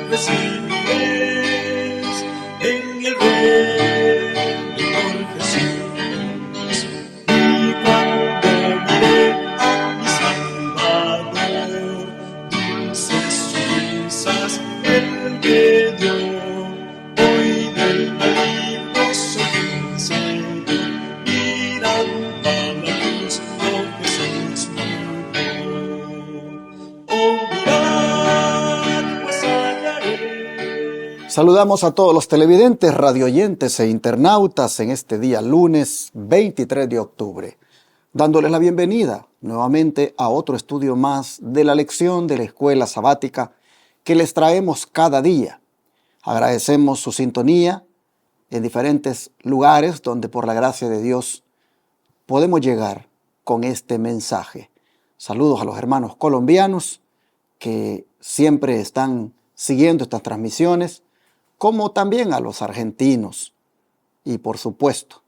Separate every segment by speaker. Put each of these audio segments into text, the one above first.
Speaker 1: recibiréis en el reino por Jesús. Y cuando miré a mi Salvador, dulces risas Él me dio. Hoy del maligno soy vencido, mirando a la cruz, oh Jesús murió. Oh, mirad, pues hallaré.
Speaker 2: Saludamos a todos los televidentes, radioyentes e internautas en este día lunes 23 de octubre, dándoles la bienvenida nuevamente a otro estudio más de la lección de la escuela sabática que les traemos cada día. Agradecemos su sintonía en diferentes lugares donde por la gracia de Dios podemos llegar con este mensaje. Saludos a los hermanos colombianos que siempre están siguiendo estas transmisiones, como también a los argentinos y por supuesto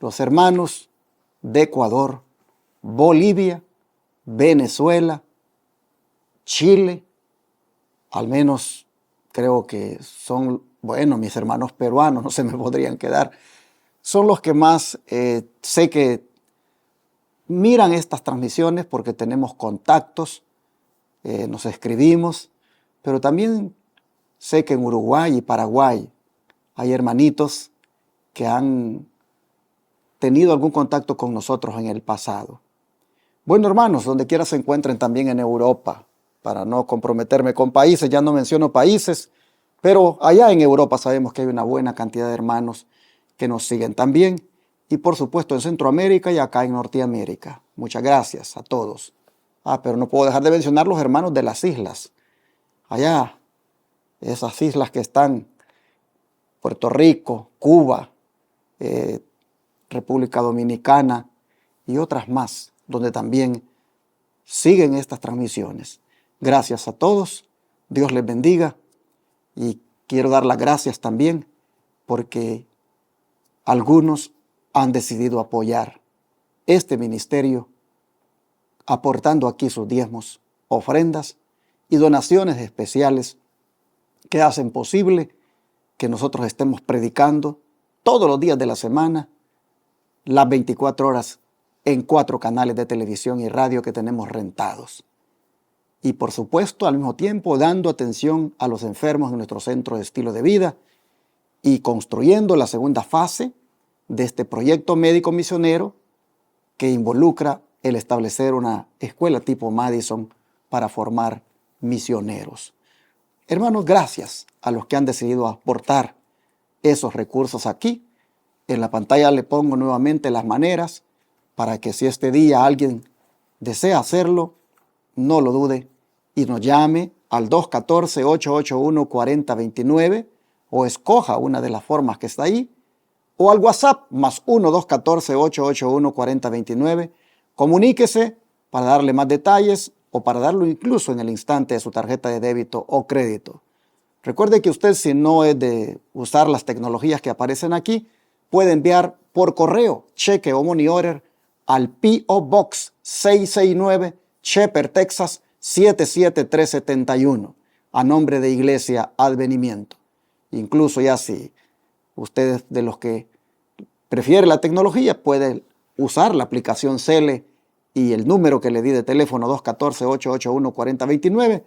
Speaker 2: los hermanos de Ecuador, Bolivia, Venezuela, Chile, al menos creo que son, bueno, mis hermanos peruanos, no se me podrían quedar, son los que más sé que miran estas transmisiones porque tenemos contactos, nos escribimos, pero también sé que en Uruguay y Paraguay hay hermanitos que han tenido algún contacto con nosotros en el pasado. Bueno, hermanos, donde quiera se encuentren, también en Europa, para no comprometerme con países, ya no menciono países, pero allá en Europa sabemos que hay una buena cantidad de hermanos que nos siguen también, y por supuesto en Centroamérica y acá en Norteamérica. Muchas gracias a todos. Pero no puedo dejar de mencionar los hermanos de las islas. Allá, esas islas que están, Puerto Rico, Cuba, República Dominicana y otras más, donde también siguen estas transmisiones. Gracias a todos, Dios les bendiga, y quiero dar las gracias también porque algunos han decidido apoyar este ministerio aportando aquí sus diezmos, ofrendas y donaciones especiales que hacen posible que nosotros estemos predicando todos los días de la semana, las 24 horas en 4 canales de televisión y radio que tenemos rentados. Y por supuesto, al mismo tiempo, dando atención a los enfermos en nuestro centro de estilo de vida y construyendo la segunda fase de este proyecto médico misionero que involucra el establecer una escuela tipo Madison para formar misioneros. Hermanos, gracias a los que han decidido aportar esos recursos aquí. En la pantalla le pongo nuevamente las maneras para que si este día alguien desea hacerlo, no lo dude y nos llame al 214-881-4029 o escoja una de las formas que está ahí, o al WhatsApp más 1-214-881-4029. Comuníquese para darle más detalles o para darlo incluso en el instante de su tarjeta de débito o crédito. Recuerde que usted, si no es de usar las tecnologías que aparecen aquí, puede enviar por correo, cheque o money order al P.O. Box 669, Shepherd, Texas 77371, a nombre de Iglesia Advenimiento. Incluso ya si usted es de los que prefiere la tecnología, puede usar la aplicación Cele y el número que le di de teléfono 214-881-4029,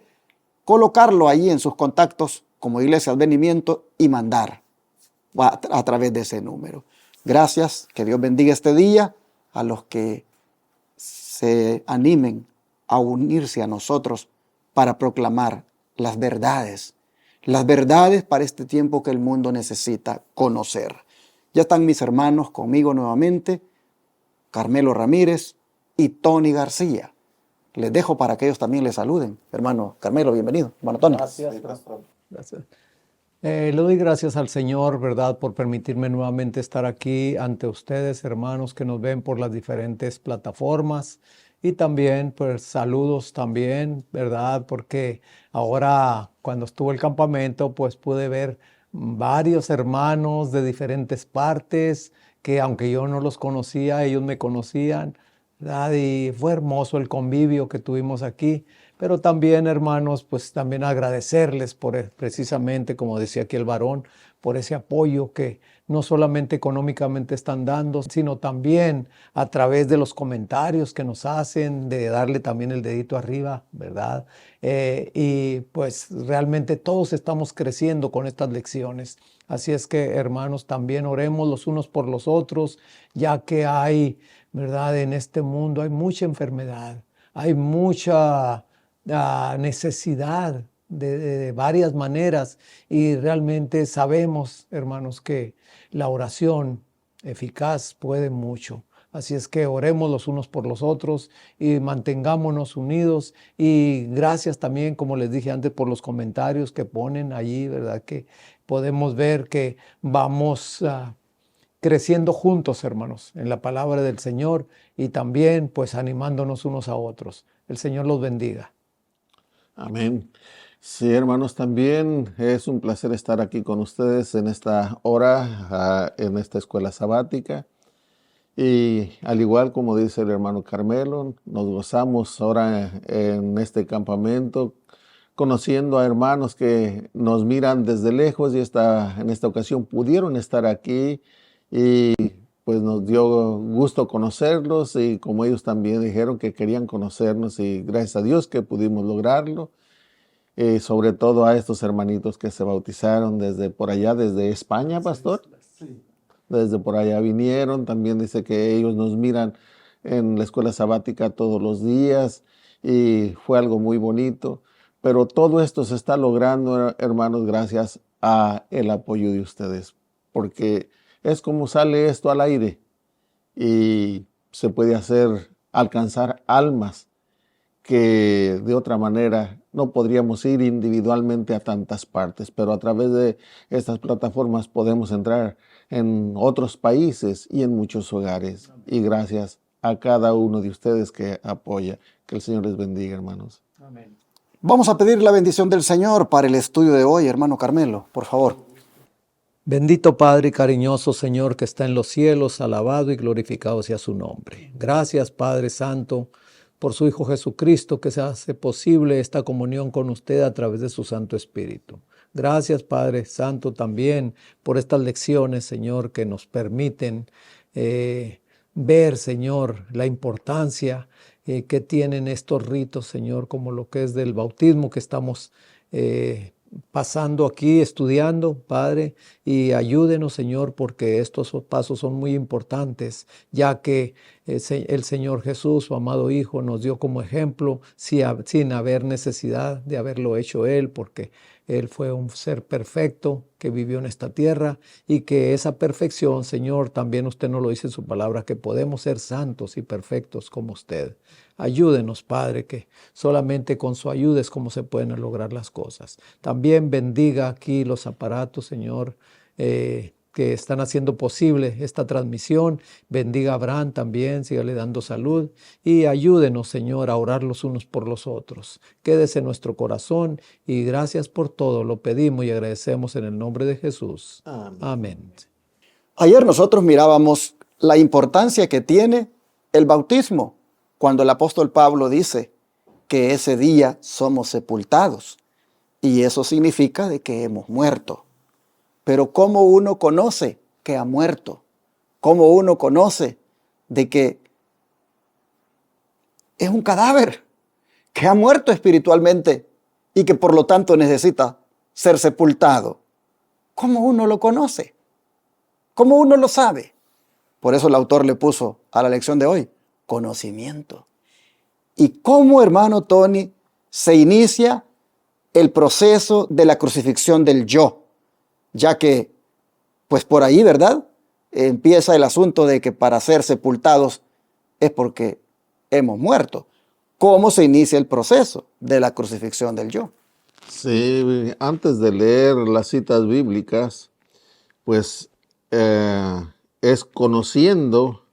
Speaker 2: colocarlo ahí en sus contactos como Iglesia Advenimiento y mandar a través de ese número. Gracias, que Dios bendiga este día a los que se animen a unirse a nosotros para proclamar las verdades para este tiempo que el mundo necesita conocer. Ya están mis hermanos conmigo nuevamente, Carmelo Ramírez y Tony García. Les dejo para que ellos también les saluden. Hermano Carmelo, bienvenido. Hermano Tony.
Speaker 3: Gracias, pastor. Gracias. Le doy gracias al Señor, ¿verdad?, por permitirme nuevamente estar aquí ante ustedes, hermanos que nos ven por las diferentes plataformas. Y también, pues, saludos también, ¿verdad? Porque ahora, cuando estuvo el campamento, pues pude ver varios hermanos de diferentes partes que, aunque yo no los conocía, ellos me conocían, ¿verdad? Y fue hermoso el convivio que tuvimos aquí. pero también, hermanos, pues también agradecerles por precisamente, como decía aquí el varón, por ese apoyo que no solamente económicamente están dando, sino también a través de los comentarios que nos hacen, de darle también el dedito arriba, ¿verdad? Y pues realmente todos estamos creciendo con estas lecciones. Así es que, hermanos, también oremos los unos por los otros, ya que hay, ¿verdad? En este mundo hay mucha enfermedad, hay mucha necesidad de varias maneras, y realmente sabemos, hermanos, que la oración eficaz puede mucho. Así es que oremos los unos por los otros y mantengámonos unidos. Y gracias también, como les dije antes, por los comentarios que ponen allí, ¿verdad? Que podemos ver que vamos creciendo juntos, hermanos, en la palabra del Señor, y también pues animándonos unos a otros. El Señor los bendiga.
Speaker 4: Amén. Sí, hermanos, también es un placer estar aquí con ustedes en esta hora, en esta escuela sabática. Y al igual como dice el hermano Carmelo, nos gozamos ahora en este campamento, conociendo a hermanos que nos miran desde lejos y en esta ocasión pudieron estar aquí, y pues nos dio gusto conocerlos, y como ellos también dijeron que querían conocernos, y gracias a Dios que pudimos lograrlo. Sobre todo a estos hermanitos que se bautizaron desde por allá, desde España, pastor.
Speaker 2: Sí.
Speaker 4: Desde por allá vinieron. También dice que ellos nos miran en la escuela sabática todos los días, y fue algo muy bonito. Pero todo esto se está logrando, hermanos, gracias a el apoyo de ustedes, porque es como sale esto al aire y se puede alcanzar almas que de otra manera no podríamos ir individualmente a tantas partes, pero a través de estas plataformas podemos entrar en otros países y en muchos hogares. Y gracias a cada uno de ustedes que apoya. Que el Señor les bendiga, hermanos.
Speaker 3: Amén.
Speaker 2: Vamos a pedir la bendición del Señor para el estudio de hoy, hermano Carmelo, por favor.
Speaker 3: Bendito Padre y cariñoso Señor que está en los cielos, alabado y glorificado sea su nombre. Gracias, Padre Santo, por su Hijo Jesucristo, que se hace posible esta comunión con usted a través de su Santo Espíritu. Gracias, Padre Santo, también por estas lecciones, Señor, que nos permiten ver, Señor, la importancia que tienen estos ritos, Señor, como lo que es del bautismo que estamos pasando aquí, estudiando, Padre, y ayúdenos, Señor, porque estos pasos son muy importantes, ya que el Señor Jesús, su amado Hijo, nos dio como ejemplo sin haber necesidad de haberlo hecho Él, porque Él fue un ser perfecto que vivió en esta tierra, y que esa perfección, Señor, también usted nos lo dice en su palabra, que podemos ser santos y perfectos como usted. Ayúdenos, Padre, que solamente con su ayuda es como se pueden lograr las cosas. También bendiga aquí los aparatos, Señor, que están haciendo posible esta transmisión. Bendiga a Abraham también, sígale dando salud, y ayúdenos, Señor, a orar los unos por los otros. Quédese en nuestro corazón, y gracias por todo. Lo pedimos y agradecemos en el nombre de Jesús.
Speaker 4: Amén.
Speaker 3: Amén.
Speaker 2: Ayer nosotros mirábamos la importancia que tiene el bautismo, cuando el apóstol Pablo dice que ese día somos sepultados, y eso significa de que hemos muerto. Pero ¿cómo uno conoce que ha muerto? ¿Cómo uno conoce de que es un cadáver, que ha muerto espiritualmente y que por lo tanto necesita ser sepultado? ¿Cómo uno lo conoce? ¿Cómo uno lo sabe? Por eso el autor le puso a la lección de hoy conocimiento. ¿Y cómo, hermano Tony, se inicia el proceso de la crucifixión del yo? Ya que, pues por ahí, ¿verdad? Empieza el asunto de que para ser sepultados es porque hemos muerto. ¿Cómo se inicia el proceso de la crucifixión del yo?
Speaker 4: Sí, antes de leer las citas bíblicas, pues es conociendo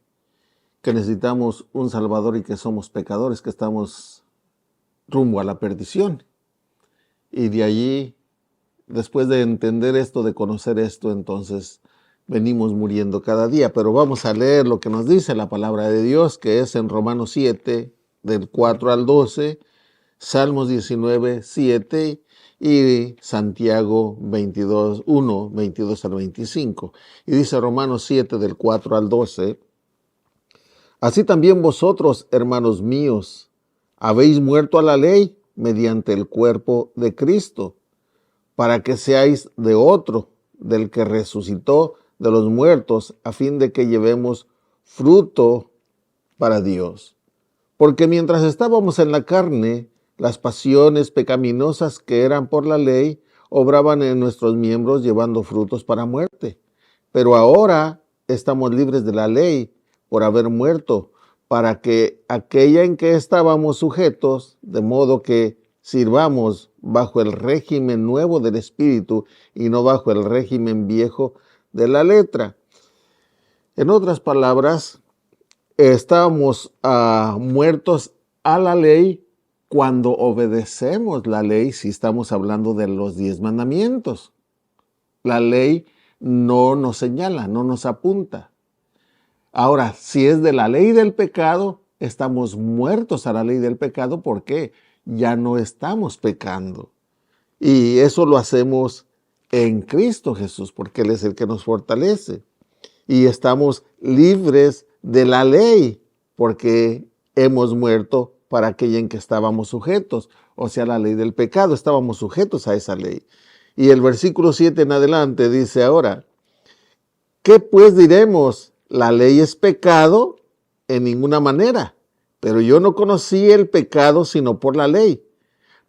Speaker 4: que necesitamos un Salvador y que somos pecadores, que estamos rumbo a la perdición. Y de allí, después de entender esto, de conocer esto, entonces venimos muriendo cada día. Pero vamos a leer lo que nos dice la palabra de Dios, que es en Romanos 7, del 4 al 12. Salmos 19, 7 y Santiago 22, 1, 22 al 25. Y dice Romanos 7 del 4 al 12. Así también vosotros, hermanos míos, habéis muerto a la ley mediante el cuerpo de Cristo, para que seáis de otro, del que resucitó de los muertos, a fin de que llevemos fruto para Dios. Porque mientras estábamos en la carne, las pasiones pecaminosas que eran por la ley obraban en nuestros miembros llevando frutos para muerte. Pero ahora estamos libres de la ley por haber muerto, para que aquella en que estábamos sujetos, de modo que sirvamos bajo el régimen nuevo del Espíritu y no bajo el régimen viejo de la letra. En otras palabras, estábamos muertos a la ley cuando obedecemos la ley, si estamos hablando de los 10 mandamientos. La ley no nos señala, no nos apunta. Ahora, si es de la ley del pecado, estamos muertos a la ley del pecado porque ya no estamos pecando. Y eso lo hacemos en Cristo Jesús, porque Él es el que nos fortalece. Y estamos libres de la ley, porque hemos muerto para aquella en que estábamos sujetos, o sea, la ley del pecado, estábamos sujetos a esa ley. Y el versículo 7 en adelante dice ahora, ¿qué pues diremos? ¿La ley es pecado? En ninguna manera, pero yo no conocí el pecado sino por la ley,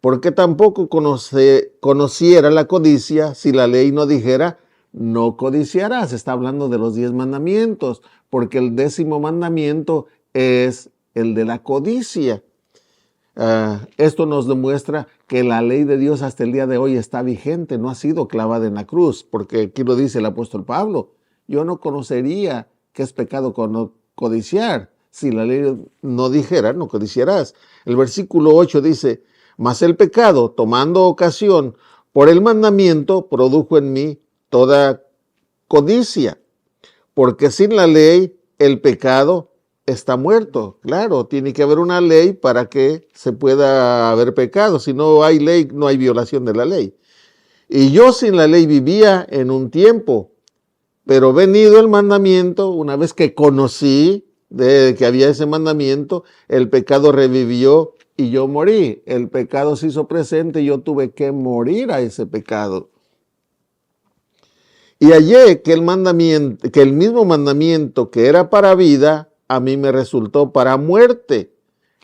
Speaker 4: porque tampoco conociera la codicia si la ley no dijera, no codiciarás. Está hablando de los 10 mandamientos, porque el 10º mandamiento es el de la codicia. Esto nos demuestra que la ley de Dios hasta el día de hoy está vigente, no ha sido clavada en la cruz, porque aquí lo dice el apóstol Pablo, yo no conocería qué es pecado codiciar. Si la ley no dijera, no codiciarás. El versículo 8 dice, mas el pecado, tomando ocasión por el mandamiento, produjo en mí toda codicia, porque sin la ley el pecado está muerto. Claro, tiene que haber una ley para que se pueda haber pecado. Si no hay ley, no hay violación de la ley. Y yo sin la ley vivía en un tiempo, pero venido el mandamiento, una vez que conocí de que había ese mandamiento, el pecado revivió y yo morí. El pecado se hizo presente y yo tuve que morir a ese pecado. Y hallé que el mismo mandamiento que era para vida, a mí me resultó para muerte.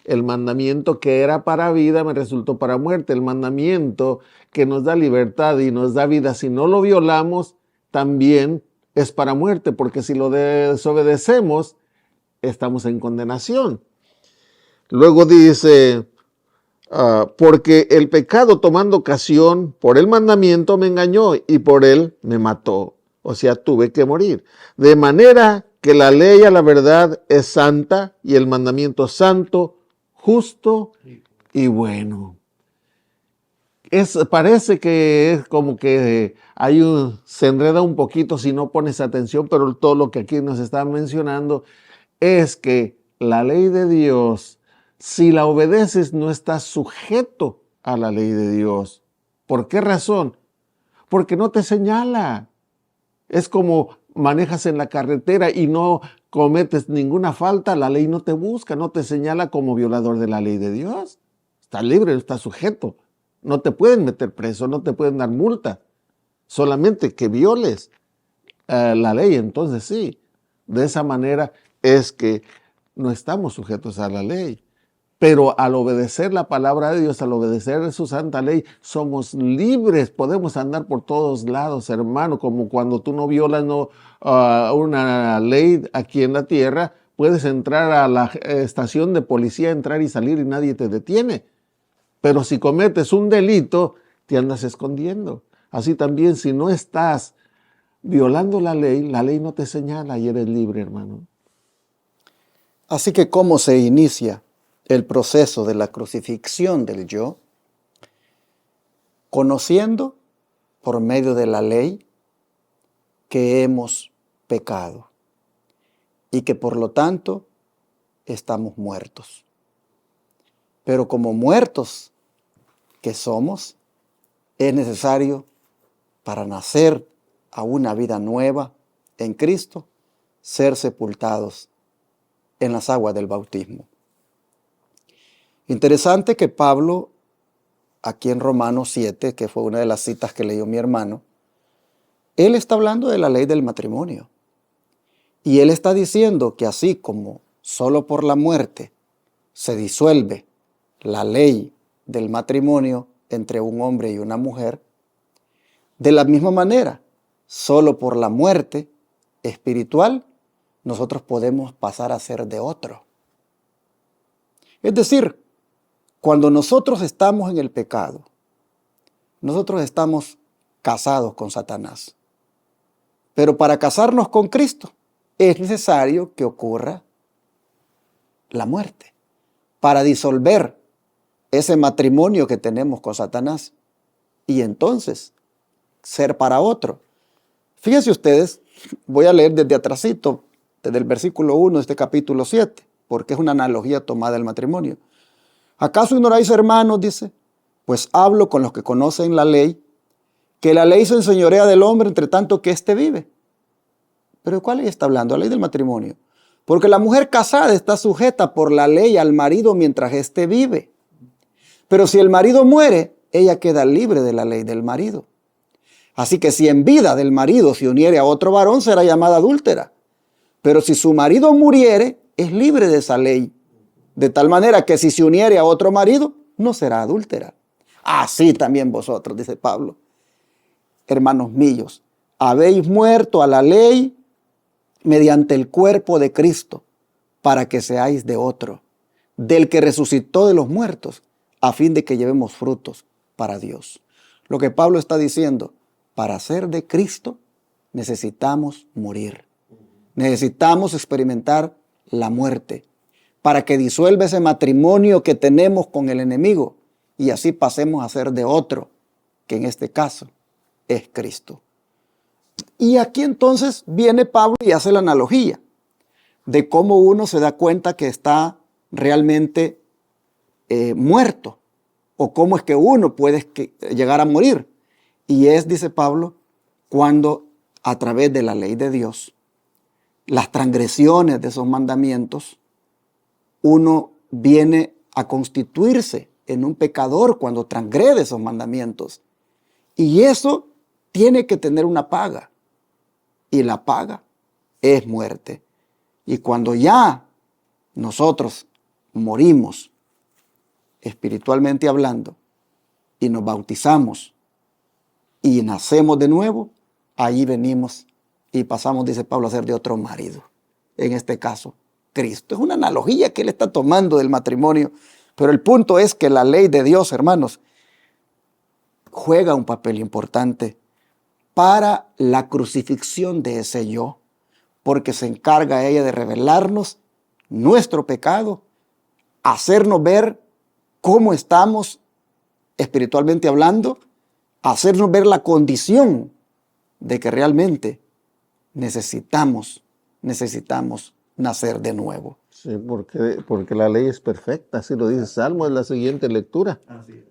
Speaker 4: El mandamiento que era para vida me resultó para muerte. El mandamiento que nos da libertad y nos da vida, si no lo violamos, también es para muerte, porque si lo desobedecemos, estamos en condenación. Luego dice, porque el pecado tomando ocasión por el mandamiento me engañó y por él me mató. O sea, tuve que morir. De manera que la ley a la verdad es santa y el mandamiento santo, justo y bueno. Parece que es como que se enreda un poquito si no pones atención, pero todo lo que aquí nos está mencionando es que la ley de Dios, si la obedeces, no estás sujeto a la ley de Dios. ¿Por qué razón? Porque no te señala. Es como manejas en la carretera y no cometes ninguna falta, la ley no te busca, no te señala como violador de la ley de Dios. Estás libre, no estás sujeto. No te pueden meter preso, no te pueden dar multa. Solamente que violes la ley, entonces sí. De esa manera es que no estamos sujetos a la ley. Pero al obedecer la palabra de Dios, al obedecer su santa ley, somos libres, podemos andar por todos lados, hermano, como cuando tú no violas una ley aquí en la tierra, puedes entrar a la estación de policía, entrar y salir y nadie te detiene. Pero si cometes un delito, te andas escondiendo. Así también, si no estás violando la ley no te señala y eres libre, hermano.
Speaker 2: Así que, ¿cómo se inicia el proceso de la crucifixión del yo? Conociendo por medio de la ley que hemos pecado y que por lo tanto estamos muertos. Pero como muertos que somos, es necesario para nacer a una vida nueva en Cristo, ser sepultados en las aguas del bautismo. Interesante que Pablo, aquí en Romanos 7, que fue una de las citas que leyó mi hermano, él está hablando de la ley del matrimonio. Y él está diciendo que así como solo por la muerte se disuelve la ley del matrimonio entre un hombre y una mujer, de la misma manera, solo por la muerte espiritual, nosotros podemos pasar a ser de otro. Es decir, cuando nosotros estamos en el pecado, nosotros estamos casados con Satanás. Pero para casarnos con Cristo es necesario que ocurra la muerte, para disolver ese matrimonio que tenemos con Satanás y entonces ser para otro. Fíjense ustedes, voy a leer desde atrasito, desde el versículo 1 de este capítulo 7, porque es una analogía tomada del matrimonio. ¿Acaso ignoráis, hermanos? Dice, pues hablo con los que conocen la ley, que la ley se enseñorea del hombre entre tanto que éste vive. ¿Pero de cuál ley está hablando? La ley del matrimonio. Porque la mujer casada está sujeta por la ley al marido mientras éste vive. Pero si el marido muere, ella queda libre de la ley del marido. Así que si en vida del marido se uniere a otro varón, será llamada adúltera. Pero si su marido muriere, es libre de esa ley. De tal manera que si se uniere a otro marido, no será adúltera. Así también vosotros, dice Pablo. Hermanos míos, habéis muerto a la ley mediante el cuerpo de Cristo, para que seáis de otro, del que resucitó de los muertos, a fin de que llevemos frutos para Dios. Lo que Pablo está diciendo, para ser de Cristo necesitamos morir. Necesitamos experimentar la muerte, para que disuelva ese matrimonio que tenemos con el enemigo y así pasemos a ser de otro, que en este caso es Cristo. Y aquí entonces viene Pablo y hace la analogía de cómo uno se da cuenta que está realmente muerto o cómo es que uno puede llegar a morir. Y es, dice Pablo, cuando a través de la ley de Dios, las transgresiones de esos mandamientos, uno viene a constituirse en un pecador cuando transgrede esos mandamientos. Y eso tiene que tener una paga. Y la paga es muerte. Y cuando ya nosotros morimos, espiritualmente hablando, y nos bautizamos y nacemos de nuevo, ahí venimos y pasamos, dice Pablo, a ser de otro marido. En este caso, Cristo. Es una analogía que él está tomando del matrimonio, pero el punto es que la ley de Dios, hermanos, juega un papel importante para la crucifixión de ese yo, porque se encarga ella de revelarnos nuestro pecado, hacernos ver cómo estamos espiritualmente hablando, hacernos ver la condición de que realmente necesitamos nacer de nuevo.
Speaker 4: Sí, porque la ley es perfecta, así lo dice Salmo, es la siguiente lectura.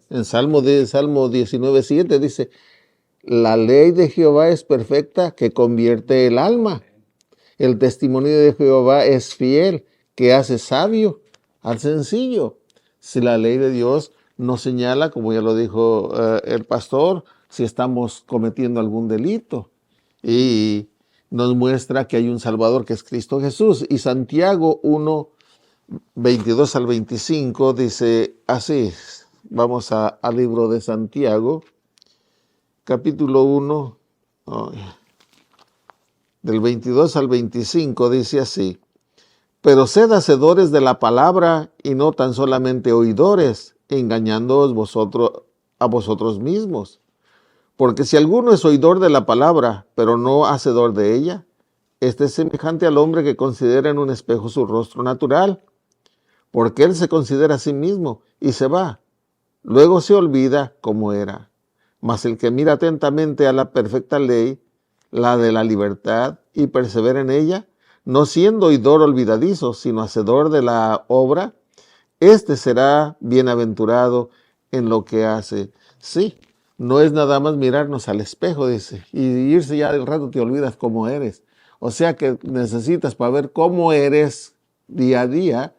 Speaker 4: En Salmo 19:7 dice, la ley de Jehová es perfecta que convierte el alma. El testimonio de Jehová es fiel, que hace sabio al sencillo. Si la ley de Dios nos señala, como ya lo dijo el pastor, si estamos cometiendo algún delito y nos muestra que hay un Salvador que es Cristo Jesús. Y Santiago 1:22 al 25 dice así, vamos al libro de Santiago, capítulo 1, del 22 al 25, dice así, pero sed hacedores de la palabra y no tan solamente oidores, engañándoos a vosotros mismos. Porque si alguno es oidor de la palabra, pero no hacedor de ella, este es semejante al hombre que considera en un espejo su rostro natural, porque él se considera a sí mismo y se va. Luego se olvida cómo era. Mas el que mira atentamente a la perfecta ley, la de la libertad, y persevera en ella, no siendo oidor olvidadizo, sino hacedor de la obra, este será bienaventurado en lo que hace. Sí, no es nada más mirarnos al espejo, dice, y irse ya del rato te olvidas cómo eres. O sea que necesitas, para ver cómo eres día a día,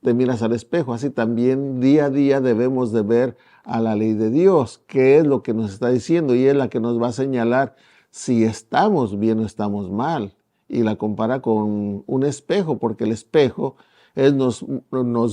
Speaker 4: te miras al espejo. Así también día a día debemos de ver a la ley de Dios, qué es lo que nos está diciendo, y es la que nos va a señalar si estamos bien o estamos mal. Y la compara con un espejo, porque el espejo nos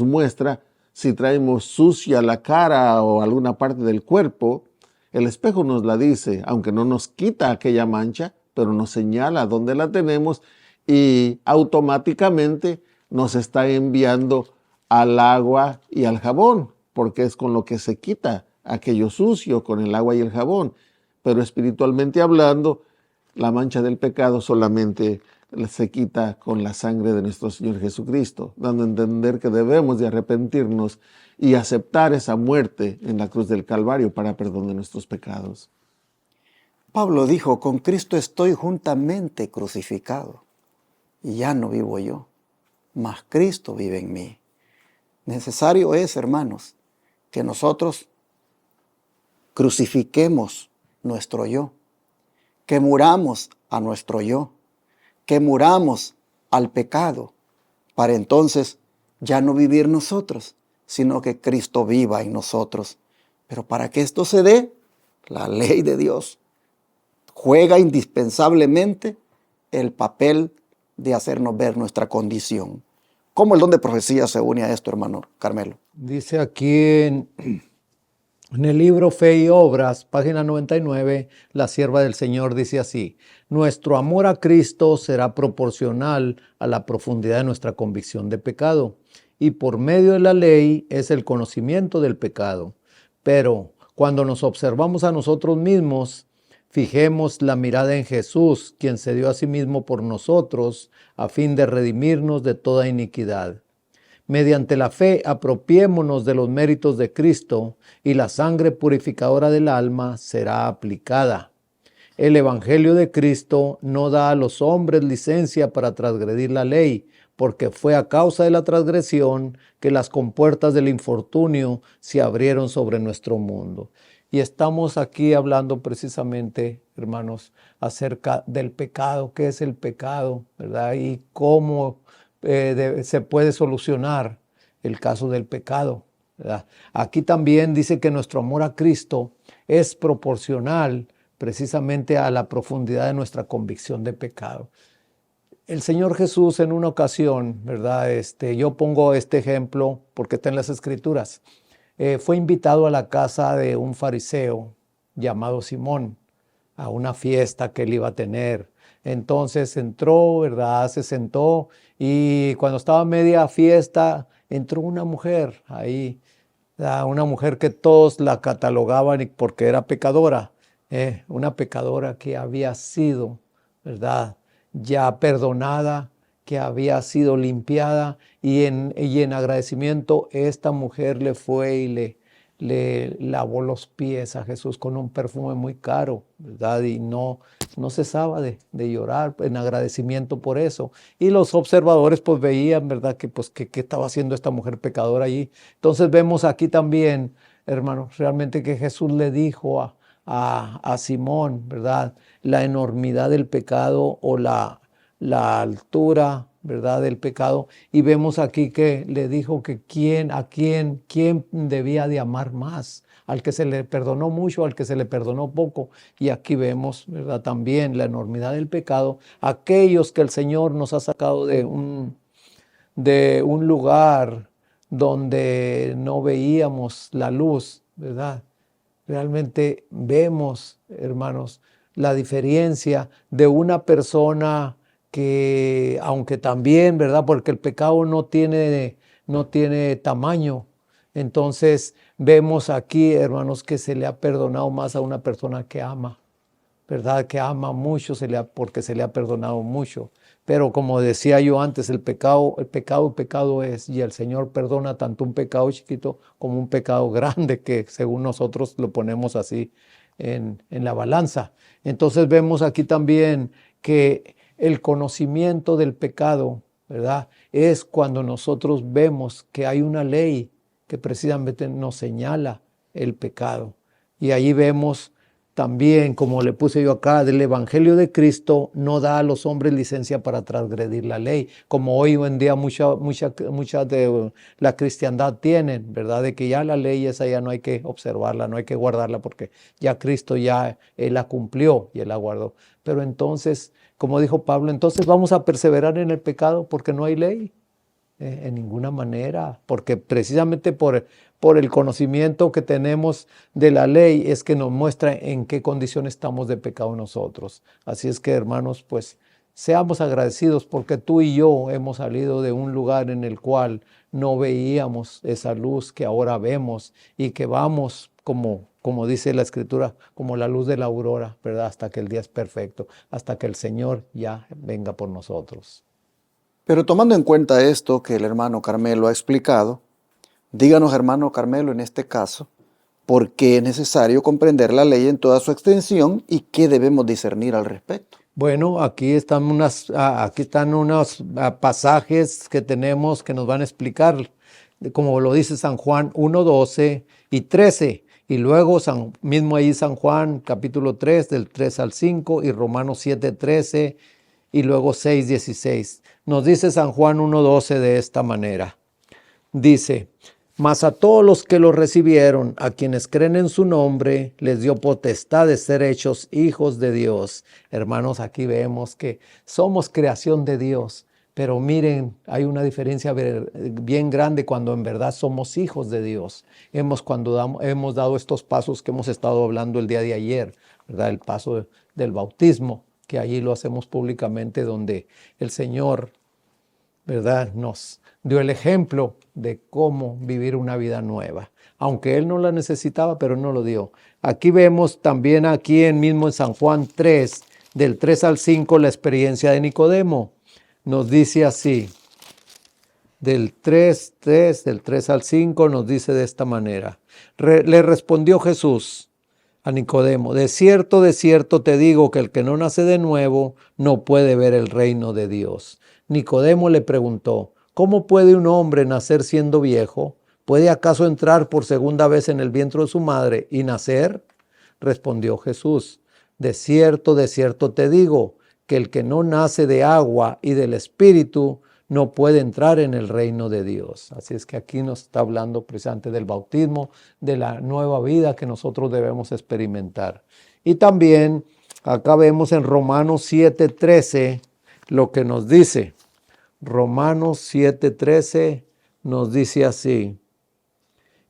Speaker 4: muestra si traemos sucia la cara o alguna parte del cuerpo. El espejo nos la dice, aunque no nos quita aquella mancha, pero nos señala dónde la tenemos y automáticamente nos está enviando al agua y al jabón, porque es con lo que se quita aquello sucio, con el agua y el jabón. Pero espiritualmente hablando, la mancha del pecado solamente se quita con la sangre de nuestro Señor Jesucristo, dando a entender que debemos de arrepentirnos y aceptar esa muerte en la cruz del Calvario para perdón de nuestros pecados.
Speaker 2: Pablo dijo, con Cristo estoy juntamente crucificado, y ya no vivo yo, mas Cristo vive en mí. Necesario es, hermanos, que nosotros crucifiquemos nuestro yo, que muramos a nuestro yo, que muramos al pecado, para entonces ya no vivir nosotros, sino que Cristo viva en nosotros. Pero para que esto se dé, la ley de Dios juega indispensablemente el papel de hacernos ver nuestra condición. ¿Cómo el don de profecía se une a esto, hermano Carmelo?
Speaker 3: Dice aquí en el libro Fe y Obras, página 99, la sierva del Señor dice así: nuestro amor a Cristo será proporcional a la profundidad de nuestra convicción de pecado, y por medio de la ley es el conocimiento del pecado. Pero cuando nos observamos a nosotros mismos, fijemos la mirada en Jesús, quien se dio a sí mismo por nosotros, a fin de redimirnos de toda iniquidad. Mediante la fe apropiémonos de los méritos de Cristo y la sangre purificadora del alma será aplicada. El Evangelio de Cristo no da a los hombres licencia para transgredir la ley, porque fue a causa de la transgresión que las compuertas del infortunio se abrieron sobre nuestro mundo. Y estamos aquí hablando precisamente, hermanos, acerca del pecado, qué es el pecado, ¿verdad? Y cómo se puede solucionar el caso del pecado, ¿verdad? Aquí también dice que nuestro amor a Cristo es proporcional precisamente a la profundidad de nuestra convicción de pecado. El Señor Jesús en una ocasión, ¿verdad? Yo pongo este ejemplo porque está en las Escrituras. Fue invitado a la casa de un fariseo llamado Simón a una fiesta que él iba a tener. Entonces entró, ¿verdad? Se sentó y cuando estaba a media fiesta entró una mujer ahí, ¿verdad? Una mujer que todos la catalogaban porque era pecadora, una pecadora que había sido, ¿verdad?, ya perdonada, que había sido limpiada, y en agradecimiento esta mujer le fue y le lavó los pies a Jesús con un perfume muy caro, ¿verdad? Y no cesaba de llorar en agradecimiento por eso. Y los observadores pues veían, ¿verdad?, que pues qué estaba haciendo esta mujer pecadora allí. Entonces vemos aquí también, hermanos, realmente que Jesús le dijo a Simón, ¿verdad?, la enormidad del pecado o la altura, ¿verdad?, del pecado. Y vemos aquí que le dijo que quién debía de amar más, al que se le perdonó mucho, al que se le perdonó poco. Y aquí vemos, ¿verdad?, también la enormidad del pecado. Aquellos que el Señor nos ha sacado de un lugar donde no veíamos la luz, ¿verdad? Realmente vemos, hermanos, la diferencia de una persona que, aunque también, ¿verdad?, porque el pecado no tiene tamaño, entonces vemos aquí, hermanos, que se le ha perdonado más a una persona que ama, ¿verdad?, que ama mucho porque se le ha perdonado mucho. Pero como decía yo antes, el pecado es, y el Señor perdona tanto un pecado chiquito como un pecado grande, que según nosotros lo ponemos así en la balanza. Entonces vemos aquí también que el conocimiento del pecado, ¿verdad?, es cuando nosotros vemos que hay una ley que precisamente nos señala el pecado. Y ahí vemos también, como le puse yo acá, del Evangelio de Cristo no da a los hombres licencia para transgredir la ley, como hoy en día mucha de la cristiandad tienen, ¿verdad? De que ya la ley esa ya no hay que observarla, no hay que guardarla, porque ya Cristo Él la cumplió y Él la guardó. Pero entonces, como dijo Pablo, entonces vamos a perseverar en el pecado porque no hay ley. En ninguna manera, porque precisamente por el conocimiento que tenemos de la ley es que nos muestra en qué condición estamos de pecado nosotros. Así es que, hermanos, pues seamos agradecidos porque tú y yo hemos salido de un lugar en el cual no veíamos esa luz que ahora vemos y que vamos como dice la Escritura, como la luz de la aurora, ¿verdad? Hasta que el día es perfecto, hasta que el Señor ya venga por nosotros.
Speaker 2: Pero tomando en cuenta esto que el hermano Carmelo ha explicado, díganos, hermano Carmelo, en este caso, ¿por qué es necesario comprender la ley en toda su extensión y qué debemos discernir al respecto?
Speaker 3: Bueno, aquí están unos pasajes que tenemos que nos van a explicar, como lo dice San Juan 1:12 y 13, y luego mismo ahí San Juan capítulo 3, del 3 al 5, y Romanos 7:13, y luego 6:16. Nos dice San Juan 1:12 de esta manera. Dice: mas a todos los que lo recibieron, a quienes creen en su nombre, les dio potestad de ser hechos hijos de Dios. Hermanos, aquí vemos que somos creación de Dios, pero miren, hay una diferencia bien grande cuando en verdad somos hijos de Dios. Hemos dado estos pasos que hemos estado hablando el día de ayer, ¿verdad? El paso del bautismo, que allí lo hacemos públicamente, donde el Señor, ¿verdad?, nos dio el ejemplo de cómo vivir una vida nueva. Aunque Él no la necesitaba, pero no lo dio. Aquí vemos también mismo en San Juan 3, del 3 al 5, la experiencia de Nicodemo. Nos dice así, del 3 al 5 nos dice de esta manera. Le respondió Jesús a Nicodemo: de cierto te digo que el que no nace de nuevo no puede ver el reino de Dios. Nicodemo le preguntó: ¿cómo puede un hombre nacer siendo viejo? ¿Puede acaso entrar por segunda vez en el vientre de su madre y nacer? Respondió Jesús: de cierto te digo que el que no nace de agua y del Espíritu no puede entrar en el reino de Dios. Así es que aquí nos está hablando precisamente del bautismo, de la nueva vida que nosotros debemos experimentar. Y también acá vemos en Romanos 7:13 lo que nos dice. Romanos 7:13 nos dice así: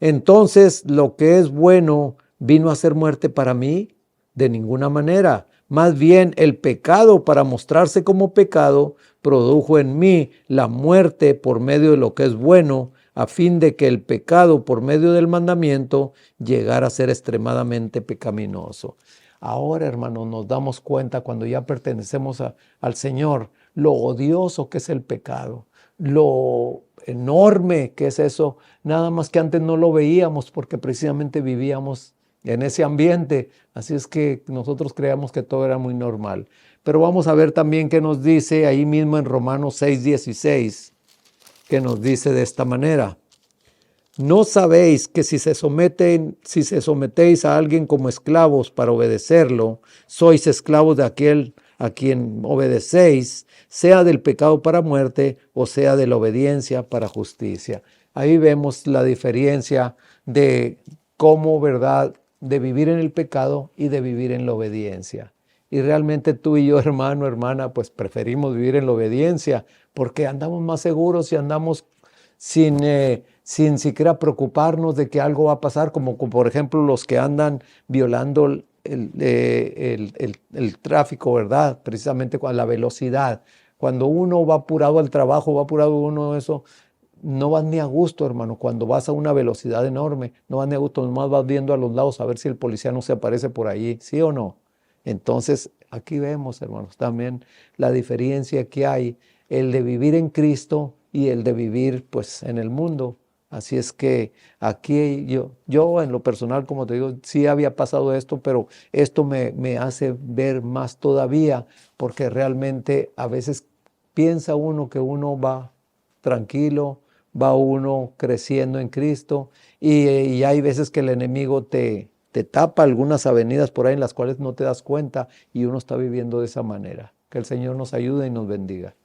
Speaker 3: entonces, ¿lo que es bueno vino a ser muerte para mí? De ninguna manera. Más bien, el pecado, para mostrarse como pecado, produjo en mí la muerte por medio de lo que es bueno, a fin de que el pecado, por medio del mandamiento, llegara a ser extremadamente pecaminoso. Ahora, hermanos, nos damos cuenta cuando ya pertenecemos al Señor, lo odioso que es el pecado, lo enorme que es eso, nada más que antes no lo veíamos porque precisamente vivíamos en ese ambiente, así es que nosotros creíamos que todo era muy normal. Pero vamos a ver también qué nos dice ahí mismo en Romanos 6:16, que nos dice de esta manera: ¿no sabéis que si se sometéis a alguien como esclavos para obedecerlo, sois esclavos de aquel a quien obedecéis, sea del pecado para muerte o sea de la obediencia para justicia? Ahí vemos la diferencia de cómo, ¿verdad?, de vivir en el pecado y de vivir en la obediencia. Y realmente tú y yo, hermano, hermana, pues preferimos vivir en la obediencia porque andamos más seguros y andamos sin siquiera preocuparnos de que algo va a pasar, como por ejemplo los que andan violando el tráfico, ¿verdad? Precisamente con la velocidad. Cuando uno va apurado al trabajo, va apurado uno eso, no vas ni a gusto, hermano. Cuando vas a una velocidad enorme, no vas ni a gusto, nomás vas viendo a los lados a ver si el policía no se aparece por allí, ¿sí o no? Entonces, aquí vemos, hermanos, también la diferencia que hay, el de vivir en Cristo y el de vivir, pues, en el mundo. Así es que aquí yo en lo personal, como te digo, sí había pasado esto, pero esto me hace ver más todavía, porque realmente a veces piensa uno que uno va tranquilo, va uno creciendo en Cristo y hay veces que el enemigo te tapa algunas avenidas por ahí en las cuales no te das cuenta y uno está viviendo de esa manera. Que el Señor nos ayude y nos bendiga.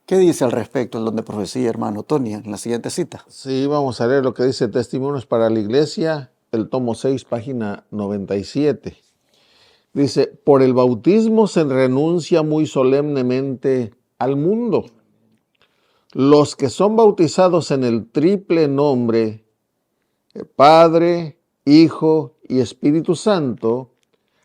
Speaker 2: ¿Qué dice al respecto el don de profecía, hermano Tony, en la siguiente cita?
Speaker 4: Sí, vamos a leer lo que dice Testimonios para la Iglesia, el tomo 6, página 97. Dice, por el bautismo se renuncia muy solemnemente al mundo. Los que son bautizados en el triple nombre, Padre, Hijo y Espíritu Santo,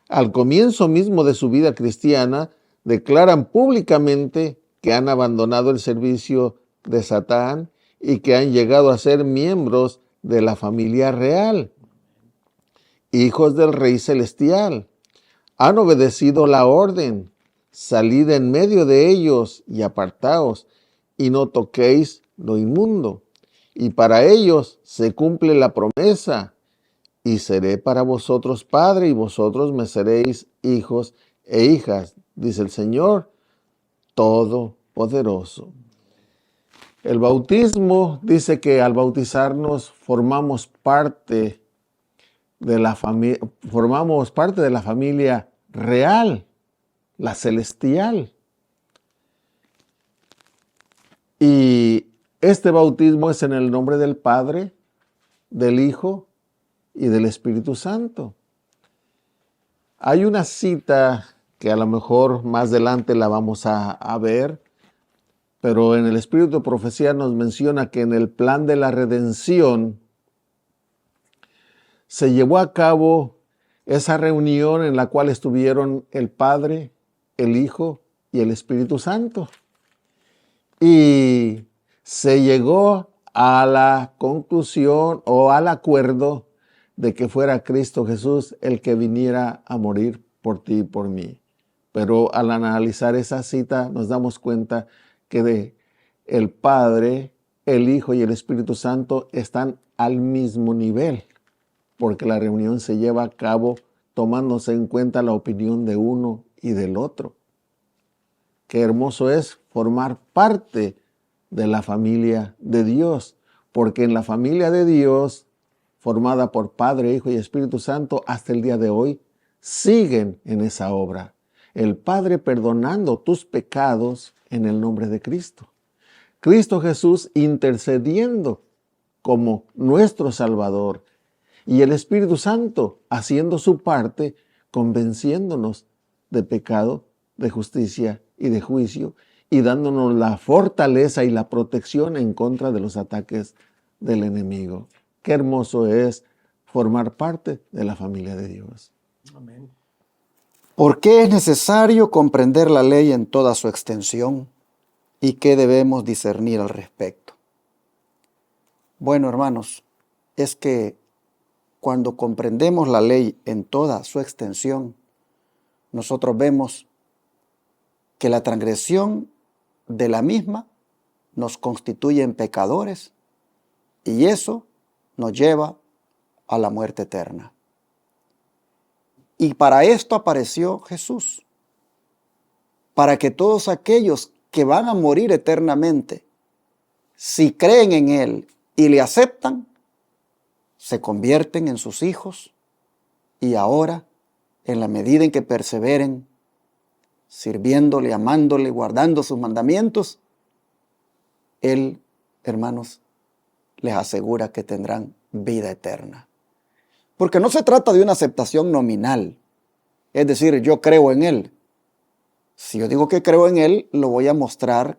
Speaker 4: al comienzo mismo de su vida cristiana, declaran públicamente que han abandonado el servicio de Satán y que han llegado a ser miembros de la familia real, hijos del Rey Celestial. Han obedecido la orden, salid en medio de ellos y apartaos, y no toquéis lo inmundo. Y para ellos se cumple la promesa, y seré para vosotros padre, y vosotros me seréis hijos e hijas, dice el Señor Todopoderoso. El bautismo dice que al bautizarnos formamos parte de la familia real, la celestial. Y este bautismo es en el nombre del Padre, del Hijo y del Espíritu Santo. Hay una cita que a lo mejor más adelante la vamos a ver, pero en el Espíritu de Profecía nos menciona que en el plan de la redención se llevó a cabo esa reunión en la cual estuvieron el Padre, el Hijo y el Espíritu Santo. Y se llegó a la conclusión o al acuerdo de que fuera Cristo Jesús el que viniera a morir por ti y por mí. Pero al analizar esa cita nos damos cuenta que el Padre, el Hijo y el Espíritu Santo están al mismo nivel, porque la reunión se lleva a cabo tomándose en cuenta la opinión de uno y del otro. Qué hermoso es formar parte de la familia de Dios, porque en la familia de Dios, formada por Padre, Hijo y Espíritu Santo, hasta el día de hoy, siguen en esa obra. El Padre perdonando tus pecados en el nombre de Cristo. Cristo Jesús intercediendo como nuestro Salvador. Y el Espíritu Santo haciendo su parte, convenciéndonos de pecado, de justicia y de juicio, y dándonos la fortaleza y la protección en contra de los ataques del enemigo. Qué hermoso es formar parte de la familia de Dios.
Speaker 3: Amén.
Speaker 2: ¿Por qué es necesario comprender la ley en toda su extensión y qué debemos discernir al respecto? Bueno, hermanos, es que cuando comprendemos la ley en toda su extensión, nosotros vemos que la transgresión de la misma nos constituye en pecadores y eso nos lleva a la muerte eterna. Y para esto apareció Jesús, para que todos aquellos que van a morir eternamente, si creen en Él y le aceptan, se convierten en sus hijos y ahora, en la medida en que perseveren, sirviéndole, amándole, guardando sus mandamientos, Él, hermanos, les asegura que tendrán vida eterna. Porque no se trata de una aceptación nominal, es decir, yo creo en Él. Si yo digo que creo en Él, lo voy a mostrar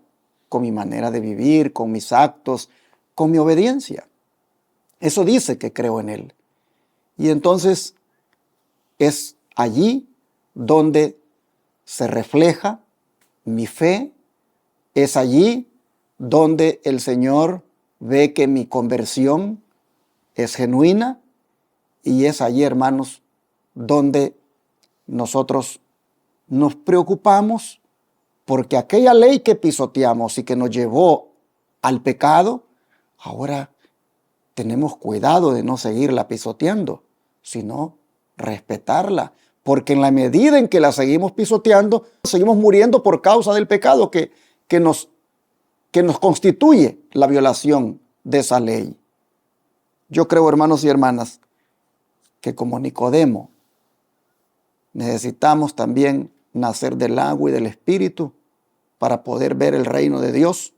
Speaker 2: con mi manera de vivir, con mis actos, con mi obediencia. Eso dice que creo en Él. Y entonces es allí donde se refleja mi fe, es allí donde el Señor ve que mi conversión es genuina y es allí, hermanos, donde nosotros nos preocupamos porque aquella ley que pisoteamos y que nos llevó al pecado, ahora tenemos cuidado de no seguirla pisoteando, sino respetarla. Porque en la medida en que la seguimos pisoteando, seguimos muriendo por causa del pecado que nos que nos constituye la violación de esa ley. Yo creo, hermanos y hermanas, que como Nicodemo necesitamos también nacer del agua y del Espíritu para poder ver el reino de Dios,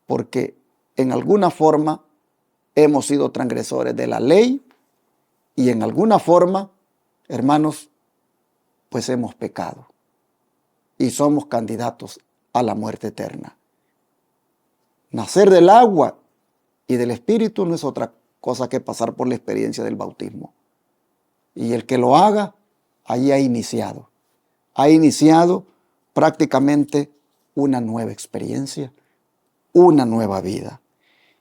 Speaker 2: porque en alguna forma hemos sido transgresores de la ley y en alguna forma, hermanos, pues hemos pecado y somos candidatos a la muerte eterna. Nacer del agua y del Espíritu no es otra cosa que pasar por la experiencia del bautismo. Y el que lo haga, ahí ha iniciado prácticamente una nueva experiencia, una nueva vida.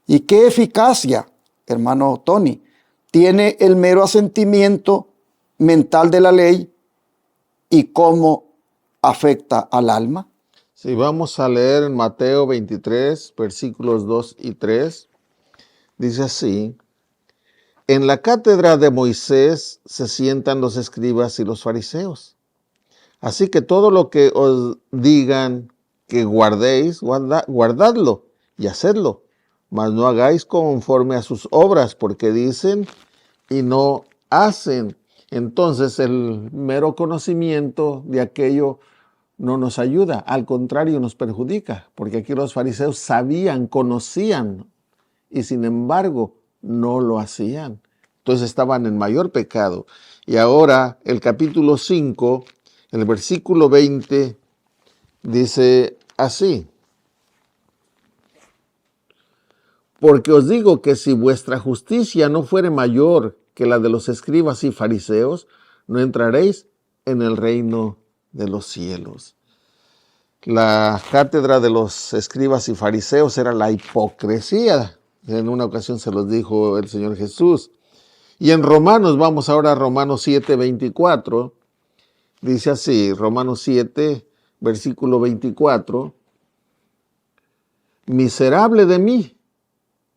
Speaker 2: ¿Y qué eficacia, hermano Tony, tiene el mero asentimiento mental de la ley y cómo afecta al alma?
Speaker 4: Si vamos a leer en Mateo 23, versículos 2 y 3, dice así: en la cátedra de Moisés se sientan los escribas y los fariseos. Así que todo lo que os digan que guardéis, guardadlo y hacedlo, mas no hagáis conforme a sus obras, porque dicen y no hacen. Entonces el mero conocimiento de aquello no nos ayuda, al contrario nos perjudica, porque aquí los fariseos sabían, conocían, y sin embargo no lo hacían. Entonces estaban en mayor pecado. Y ahora el capítulo 5, el versículo 20, dice así: porque os digo que si vuestra justicia no fuere mayor que la de los escribas y fariseos, no entraréis en el reino de los cielos. La cátedra de los escribas y fariseos era la hipocresía. En una ocasión se los dijo el Señor Jesús. Y en Romanos, vamos ahora a Romanos 7, 24, dice así, Romanos 7, versículo 24, miserable de mí,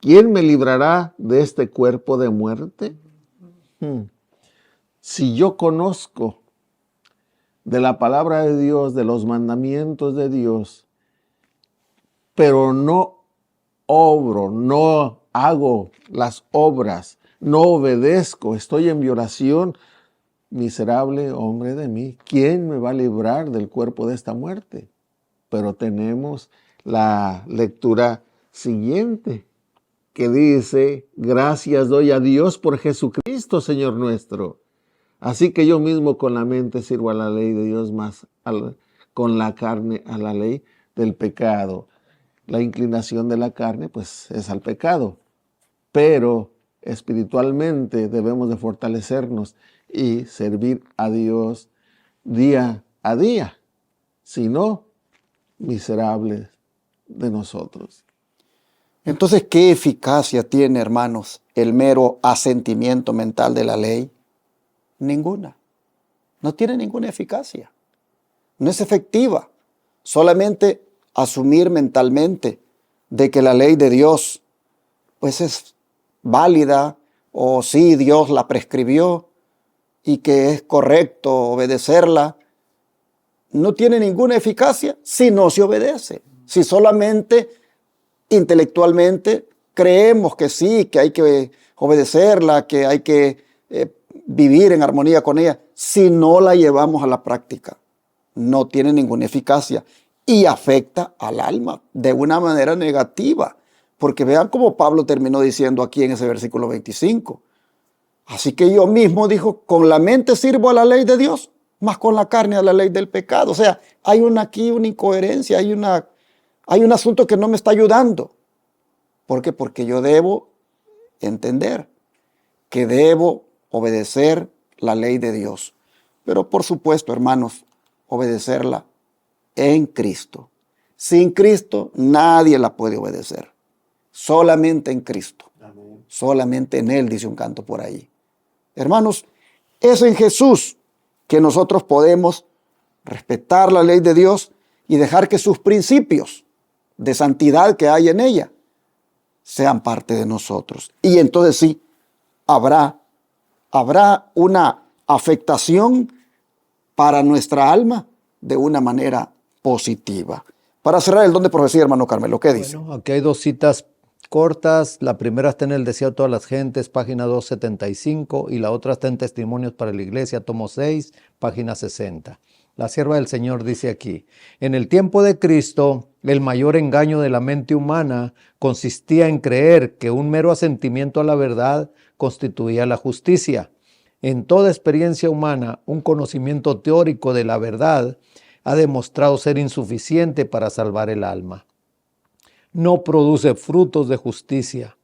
Speaker 4: ¿quién me librará de este cuerpo de muerte? Si yo conozco de la palabra de Dios, de los mandamientos de Dios, pero no obro, no hago las obras, no obedezco, estoy en violación, miserable hombre de mí, ¿quién me va a librar del cuerpo de esta muerte? Pero tenemos la lectura siguiente, que dice: gracias doy a Dios por Jesucristo, Señor nuestro. Así que yo mismo con la mente sirvo a la ley de Dios, más con la carne a la ley del pecado. La inclinación de la carne, pues, es al pecado. Pero espiritualmente debemos de fortalecernos y servir a Dios día a día. Si no, miserables de nosotros.
Speaker 2: Entonces, ¿qué eficacia tiene, hermanos, el mero asentimiento mental de la ley? Ninguna. No tiene ninguna eficacia. No es efectiva. Solamente asumir mentalmente de que la ley de Dios pues es válida, o sí, Dios la prescribió y que es correcto obedecerla, no tiene ninguna eficacia si no se obedece. Si solamente intelectualmente creemos que sí, que hay que obedecerla, que hay que vivir en armonía con ella, si no la llevamos a la práctica, no tiene ninguna eficacia y afecta al alma de una manera negativa. Porque vean cómo Pablo terminó diciendo aquí en ese versículo 25. Así que yo mismo, dijo, con la mente sirvo a la ley de Dios, más con la carne a la ley del pecado. O sea, hay aquí una incoherencia, hay un asunto que no me está ayudando. ¿Por qué? Porque yo debo entender que debo obedecer la ley de Dios. Pero por supuesto, hermanos, obedecerla en Cristo. Sin Cristo nadie la puede obedecer. Solamente en Cristo. Amén. Solamente en Él, dice un canto por ahí. Hermanos, es en Jesús que nosotros podemos respetar la ley de Dios y dejar que sus principios de santidad que hay en ella sean parte de nosotros. Y entonces sí, habrá una afectación para nuestra alma de una manera positiva. Para cerrar el don de profecía, hermano Carmelo, ¿qué dice?
Speaker 3: Bueno, aquí hay dos citas cortas. La primera está en El Deseo de todas las gentes, página 275, y la otra está en Testimonios para la Iglesia, tomo 6, página 60. La sierva del Señor dice aquí: en el tiempo de Cristo, el mayor engaño de la mente humana consistía en creer que un mero asentimiento a la verdad constituía la justicia. En toda experiencia humana, un conocimiento teórico de la verdad ha demostrado ser insuficiente para salvar el alma. No produce frutos de justicia.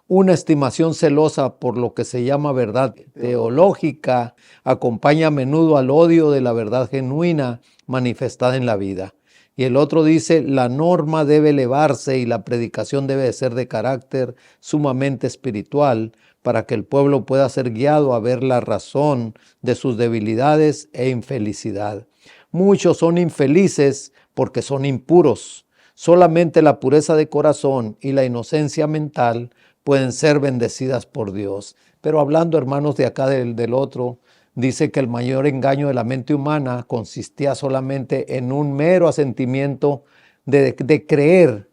Speaker 3: Una estimación celosa por lo que se llama verdad teológica acompaña a menudo al odio de la verdad genuina manifestada en la vida. Y el otro dice: la norma debe elevarse y la predicación debe ser de carácter sumamente espiritual para que el pueblo pueda ser guiado a ver la razón de sus debilidades e infelicidad. Muchos son infelices porque son impuros. Solamente la pureza de corazón y la inocencia mental pueden ser bendecidas por Dios. Pero hablando, hermanos, de acá del otro, dice que el mayor engaño de la mente humana consistía solamente en un mero asentimiento de creer.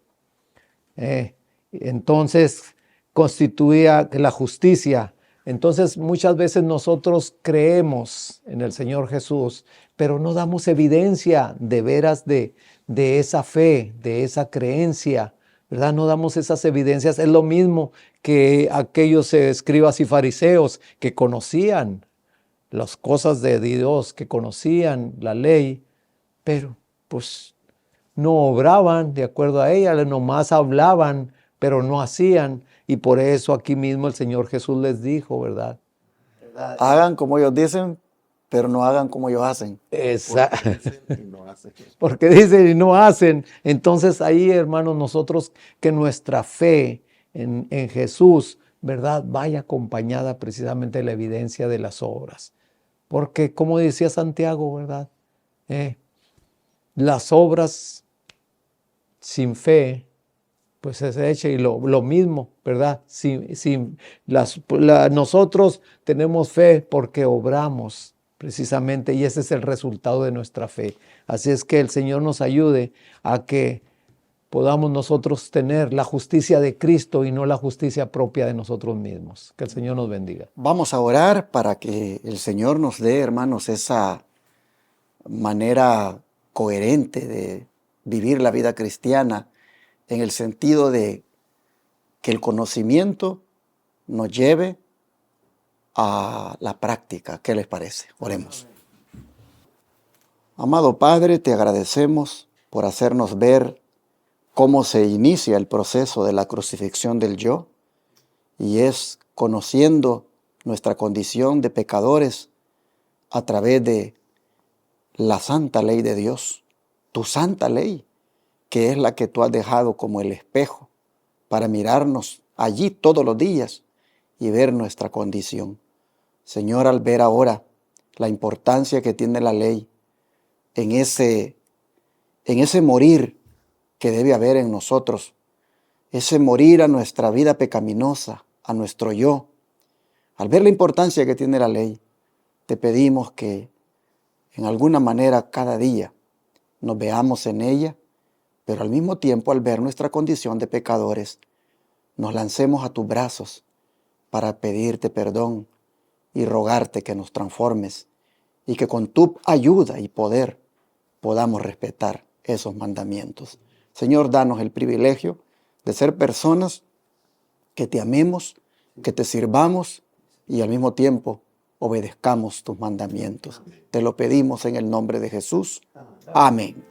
Speaker 3: Entonces constituía la justicia. Entonces muchas veces nosotros creemos en el Señor Jesús, pero no damos evidencia de veras de esa fe, de esa creencia, ¿verdad? No damos esas evidencias. Es lo mismo que aquellos escribas y fariseos que conocían las cosas de Dios, que conocían la ley, pero pues no obraban de acuerdo a ella, nomás hablaban, pero no hacían. Y por eso aquí mismo el Señor Jesús les dijo, ¿verdad?
Speaker 2: Hagan como ellos dicen, pero no hagan como ellos hacen.
Speaker 3: Exacto.
Speaker 4: Y no hace.
Speaker 3: Porque dicen y no hacen. Entonces ahí, hermanos, nosotros que nuestra fe en Jesús, ¿verdad?, vaya acompañada precisamente de la evidencia de las obras. Porque como decía Santiago, ¿verdad?, las obras sin fe pues se echa, y lo mismo, ¿verdad? Nosotros tenemos fe porque obramos precisamente, y ese es el resultado de nuestra fe. Así es que el Señor nos ayude a que podamos nosotros tener la justicia de Cristo y no la justicia propia de nosotros mismos. Que el Señor nos bendiga.
Speaker 2: Vamos a orar para que el Señor nos dé, hermanos, esa manera coherente de vivir la vida cristiana, en el sentido de que el conocimiento nos lleve a la práctica. ¿Qué les parece? Oremos. Amado Padre, te agradecemos por hacernos ver cómo se inicia el proceso de la crucifixión del yo, y es conociendo nuestra condición de pecadores a través de la santa ley de Dios, tu santa ley, que es la que tú has dejado como el espejo para mirarnos allí todos los días y ver nuestra condición. Señor, al ver ahora la importancia que tiene la ley en ese morir que debe haber en nosotros, ese morir a nuestra vida pecaminosa, a nuestro yo, al ver la importancia que tiene la ley, te pedimos que en alguna manera cada día nos veamos en ella, pero al mismo tiempo, al ver nuestra condición de pecadores, nos lancemos a tus brazos para pedirte perdón y rogarte que nos transformes y que con tu ayuda y poder podamos respetar esos mandamientos. Señor, danos el privilegio de ser personas que te amemos, que te sirvamos y al mismo tiempo obedezcamos tus mandamientos. Te lo pedimos en el nombre de Jesús. Amén.